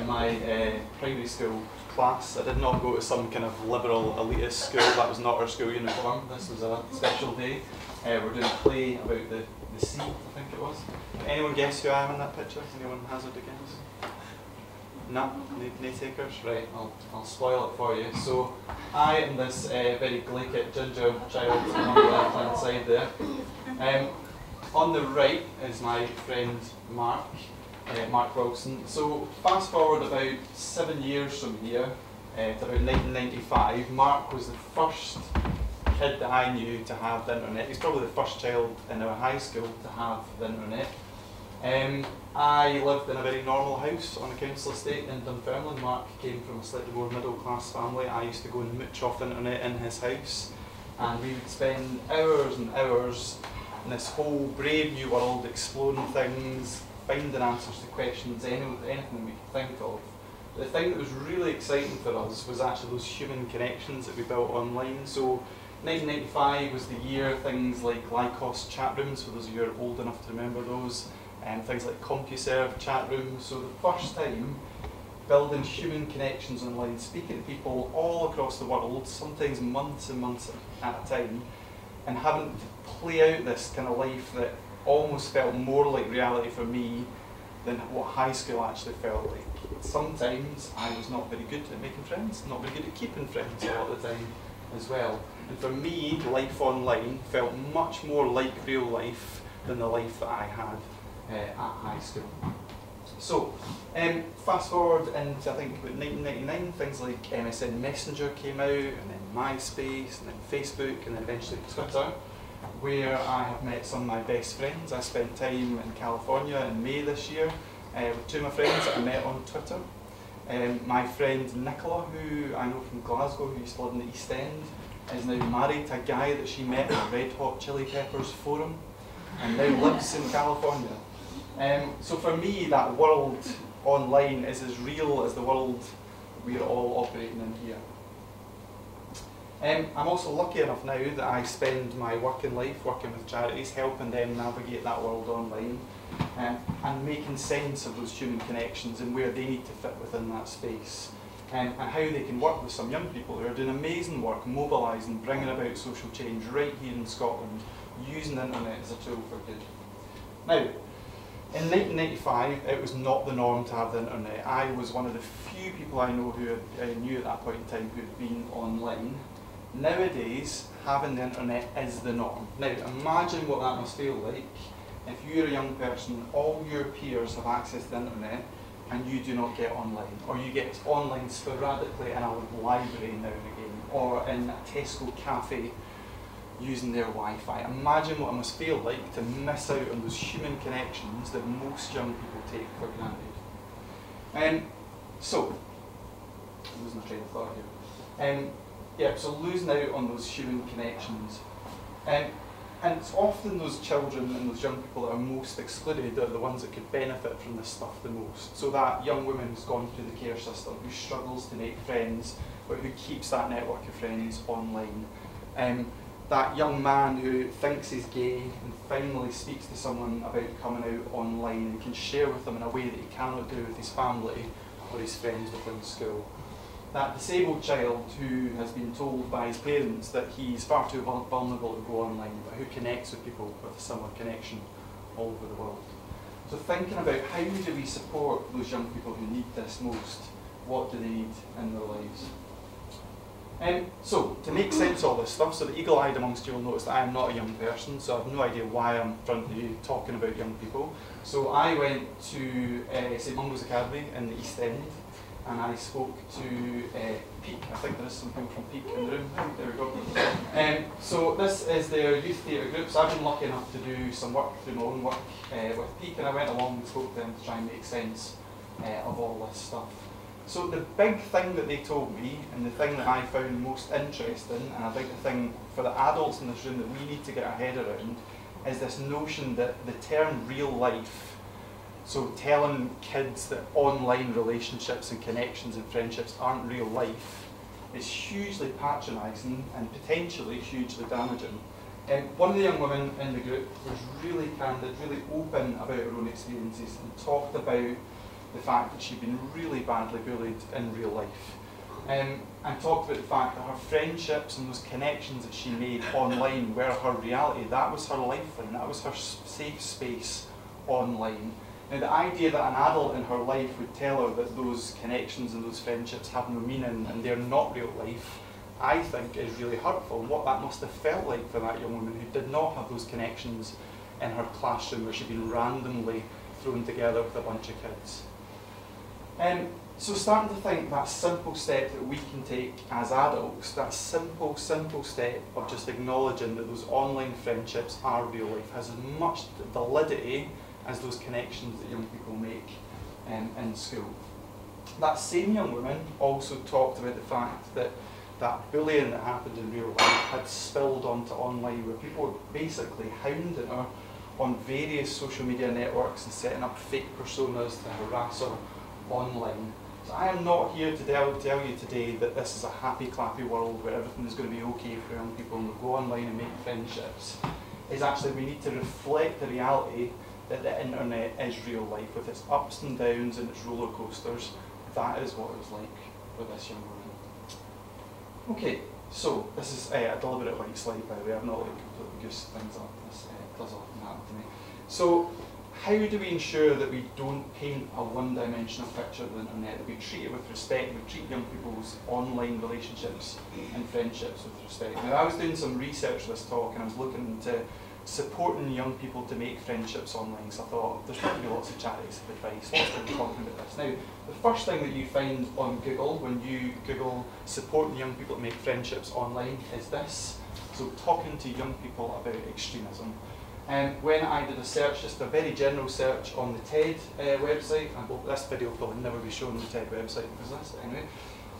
in my primary school class. I did not go to some kind of liberal elitist school. That was not our school uniform. This was a special day. We're doing a play about the sea, I think it was. Anyone guess who I am in that picture? Anyone hazard a guess? No? No takers? Right, I'll spoil it for you. So I am this very glaikit ginger child on the left hand side there. On the right is my friend Mark. Mark Wilson. So fast forward about 7 years from here to about 1995, Mark was the first kid that I knew to have the internet. He's probably the first child in our high school to have the internet. I lived in a very normal house on a council estate in Dunfermline. Mark came from a slightly more middle class family. I used to go and mooch off the internet in his house, and we would spend hours and hours in this whole brave new world exploring things, finding answers to questions, anything we could think of. The thing that was really exciting for us was actually those human connections that we built online. So 1995 was the year things like Lycos chat rooms, for those of you who are old enough to remember those, and things like CompuServe chat rooms. So the first time building human connections online, speaking to people all across the world, sometimes months and months at a time, and having to play out this kind of life that almost felt more like reality for me than what high school actually felt like. Sometimes I was not very good at making friends, not very good at keeping friends a lot of the time as well. And for me, life online felt much more like real life than the life that I had at high school. So, fast forward into I think about 1999, things like MSN Messenger came out, and then MySpace, and then Facebook, and then eventually Twitter, where I have met some of my best friends. I spent time in California in May this year with two of my friends that I met on Twitter. My friend McCulloch, who I know from Glasgow, who used to live in the East End, is now married to a guy that she met at the Red Hot Chili Peppers forum, and now lives in California. So for me, that world online is as real as the world we're all operating in here. I'm also lucky enough now that I spend my working life working with charities, helping them navigate that world online, and making sense of those human connections and where they need to fit within that space, and how they can work with some young people who are doing amazing work, mobilising, bringing about social change right here in Scotland, using the internet as a tool for good. Now, in 1995, it was not the norm to have the internet. I was one of the few people I know who I knew at that point in time who had been online. Nowadays, having the internet is the norm. Now, imagine what that must feel like if you're a young person, all your peers have access to the internet, and you do not get online, or you get online sporadically in a library now and again, or in a Tesco cafe using their Wi-Fi. Imagine what it must feel like to miss out on those human connections that most young people take for granted. So, I'm losing my train of thought here. Yeah, so losing out on those human connections. And it's often those children and those young people that are most excluded that are the ones that could benefit from this stuff the most. So that young woman who's gone through the care system, who struggles to make friends, but who keeps that network of friends online. That young man who thinks he's gay and finally speaks to someone about coming out online and can share with them in a way that he cannot do with his family or his friends within school. That disabled child who has been told by his parents that he's far too vulnerable to go online, but who connects with people with a similar connection all over the world. So thinking about how do we support those young people who need this most, what do they need in their lives? So, to make sense of all this stuff, so the eagle-eyed amongst you will notice that I am not a young person, so I have no idea why I'm in front of you talking about young people. So I went to St Mungo's Academy in the East End, and I spoke to Peak. I think there is some people from Peak in the room. There we go. So this is their youth theatre group. So I've been lucky enough to do some work through my own work with Peak, and I went along and spoke to them to try and make sense of all this stuff. So the big thing that they told me, and the thing that I found most interesting, and I think the thing for the adults in this room that we need to get our head around, is this notion that the term real life, so telling kids that online relationships and connections and friendships aren't real life, is hugely patronising and potentially hugely damaging. One of the young women in the group was really candid, really open about her own experiences, and talked about the fact that she'd been really badly bullied in real life. And talked about the fact that her friendships and those connections that she made online were her reality. That was her lifeline, that was her safe space online. Now, the idea that an adult in her life would tell her that those connections and those friendships have no meaning and they're not real life, I think is really hurtful. And what that must have felt like for that young woman who did not have those connections in her classroom where she'd been randomly thrown together with a bunch of kids. So starting to think that simple step that we can take as adults, that simple step of just acknowledging that those online friendships are real life, has as much validity as those connections that young people make in school. That same young woman also talked about the fact that that bullying that happened in real life had spilled onto online, where people were basically hounding her on various social media networks and setting up fake personas to harass her online. So I am not here to tell you today that this is a happy, clappy world where everything is going to be okay for young people and they'll go online and make friendships. It's actually, we need to reflect the reality that the internet is real life, with its ups and downs and its roller coasters. That is what it was like with this young woman. Okay, so this is a deliberate white slide, by the way. I've not completely goosed things up. This does often happen to me. So, how do we ensure that we don't paint a one-dimensional picture of the internet, that we treat it with respect, we treat young people's online relationships and friendships with respect? Now, I was doing some research for this talk and I was looking into supporting young people to make friendships online, so I thought there's going to be lots of charities of advice. What's been talking about this? Now, the first thing that you find on Google when you Google supporting young people to make friendships online is this. So, talking to young people about extremism. When I did a search, just a very general search on the TED website, and this video will probably never be shown on the TED website because of this, but anyway.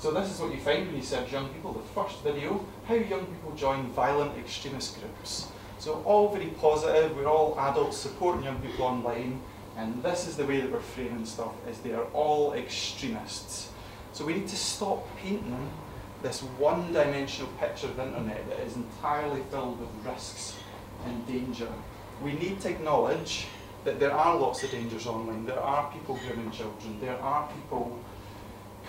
So this is what you find when you search young people. The first video, how young people join violent extremist groups. So all very positive, we're all adults supporting young people online, and this is the way that we're framing stuff, is they are all extremists. So we need to stop painting this one-dimensional picture of the internet that is entirely filled with risks and danger. We need to acknowledge that there are lots of dangers online. There are people grooming children. There are people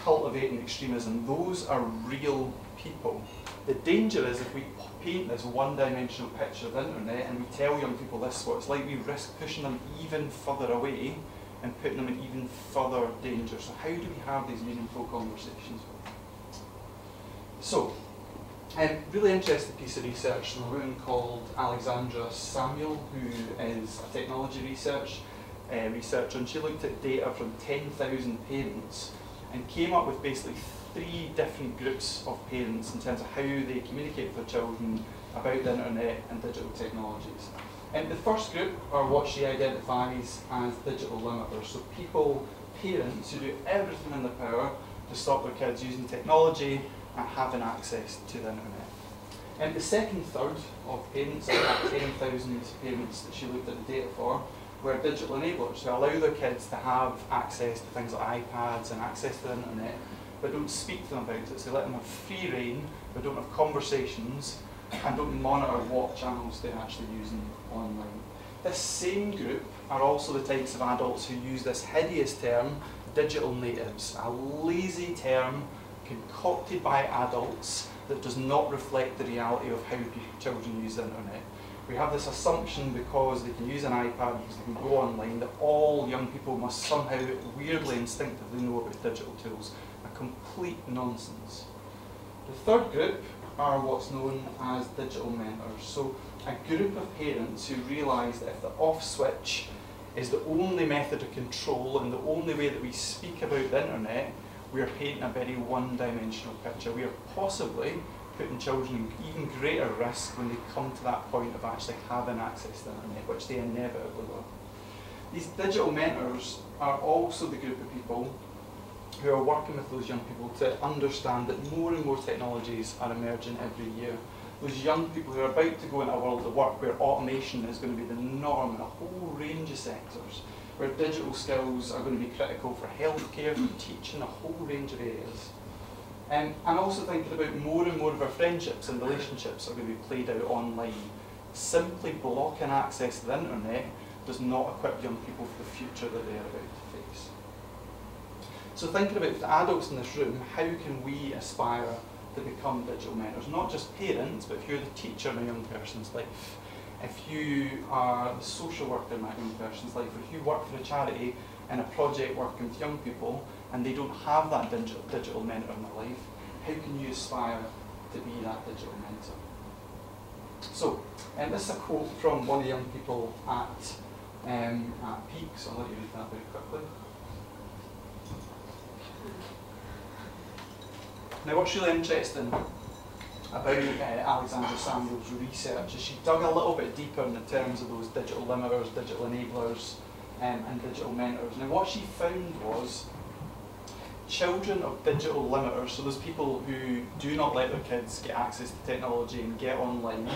cultivating extremism. Those are real people. The danger is if we paint this one-dimensional picture of the internet and we tell young people this is what it's like, we risk pushing them even further away and putting them in even further danger. So how do we have these meaningful conversations with them? So, really interesting piece of research from a woman called Alexandra Samuel, who is a technology researcher, and she looked at data from 10,000 parents and came up with basically 3 different groups of parents in terms of how they communicate with their children about the internet and digital technologies. And the first group are what she identifies as digital limiters, so parents who do everything in their power to stop their kids using technology and having access to the internet. And the second third of parents, about 10,000 parents that she looked at the data for, were digital enablers who allow their kids to have access to things like iPads and access to the internet, but don't speak to them about it. So they let them have free reign, but don't have conversations, and don't monitor what channels they're actually using online. This same group are also the types of adults who use this hideous term, digital natives, a lazy term concocted by adults that does not reflect the reality of how children use the internet. We have this assumption because they can use an iPad, because they can go online, that all young people must somehow weirdly instinctively know about digital tools. A complete nonsense. The third group are what's known as digital mentors. So a group of parents who realise that if the off switch is the only method of control and the only way that we speak about the internet, we are painting a very one-dimensional picture. We are possibly putting children in even greater risk when they come to that point of actually having access to the internet, which they inevitably will. These digital mentors are also the group of people who are working with those young people to understand that more and more technologies are emerging every year. Those young people who are about to go into a world of work where automation is going to be the norm in a whole range of sectors, where digital skills are going to be critical for healthcare, for teaching, a whole range of areas. And also thinking about more and more of our friendships and relationships are going to be played out online. Simply blocking access to the internet does not equip young people for the future that they are about to face. So thinking about the adults in this room, how can we aspire to become digital mentors? Not just parents, but if you're the teacher in a young person's life, if you are the social worker in that young person's life, or if you work for a charity in a project working with young people and they don't have that digital mentor in their life, how can you aspire to be that digital mentor? So, this is a quote from one of the young people at Peak, so I'll let you read that very quickly. Now, what's really interesting about Alexandra Samuel's research is she dug a little bit deeper in terms of those digital limiters, digital enablers, and digital mentors. Now, what she found was children of digital limiters, so those people who do not let their kids get access to technology and get online,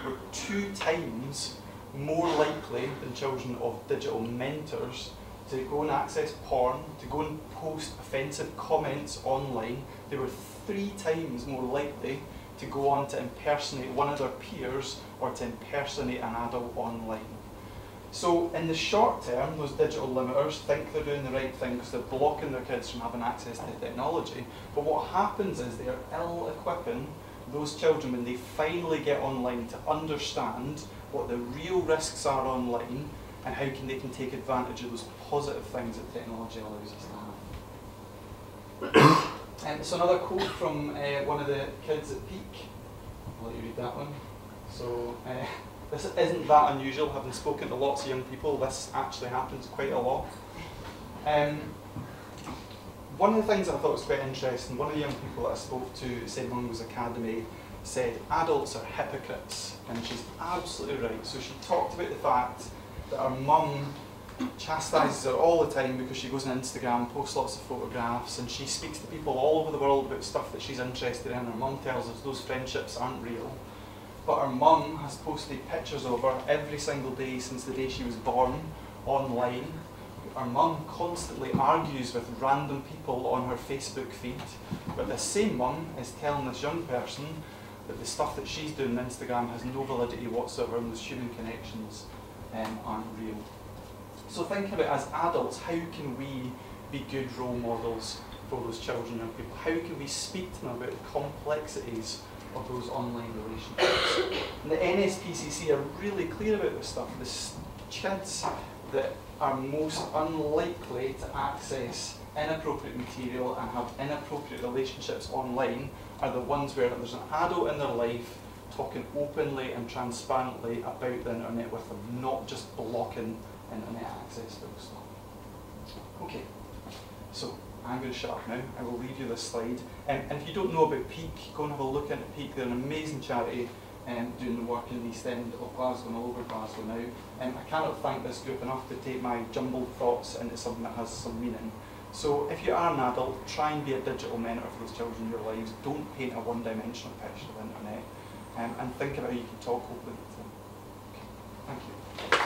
were 2 times more likely than children of digital mentors to go and access porn, to go and post offensive comments online. They were 3 times more likely to go on to impersonate one of their peers or to impersonate an adult online. So in the short term, those digital limiters think they're doing the right thing because they're blocking their kids from having access to technology. But what happens is they're ill-equipping those children when they finally get online to understand what the real risks are online and how they can take advantage of those positive things that technology allows us to have. So another quote from one of the kids at Peak. I'll let you read that one. So this isn't that unusual, having spoken to lots of young people, this actually happens quite a lot. One of the things that I thought was quite interesting, one of the young people that I spoke to at St Mungo's Academy said adults are hypocrites, and she's absolutely right. So she talked about the fact that her mum chastises her all the time because she goes on Instagram, posts lots of photographs, and she speaks to people all over the world about stuff that she's interested in. Her mum tells us those friendships aren't real. But her mum has posted pictures of her every single day since the day she was born online. Her mum constantly argues with random people on her Facebook feed, but this same mum is telling this young person that the stuff that she's doing on Instagram has no validity whatsoever and those human connections aren't real. So think about, as adults, how can we be good role models for those children and people? How can we speak to them about the complexities of those online relationships? And the NSPCC are really clear about this stuff. The kids that are most unlikely to access inappropriate material and have inappropriate relationships online are the ones where there's an adult in their life talking openly and transparently about the internet with them, not just blocking internet access to those stuff. Okay, so I'm going to shut up now. I will leave you this slide. And if you don't know about Peak, go and have a look into Peak. They're an amazing charity doing the work in the East End of Glasgow and all over Glasgow now. I cannot thank this group enough to take my jumbled thoughts into something that has some meaning. So if you are an adult, try and be a digital mentor for those children in your lives. Don't paint a one-dimensional picture of the internet. And think about how you can talk openly to them. Okay. Thank you.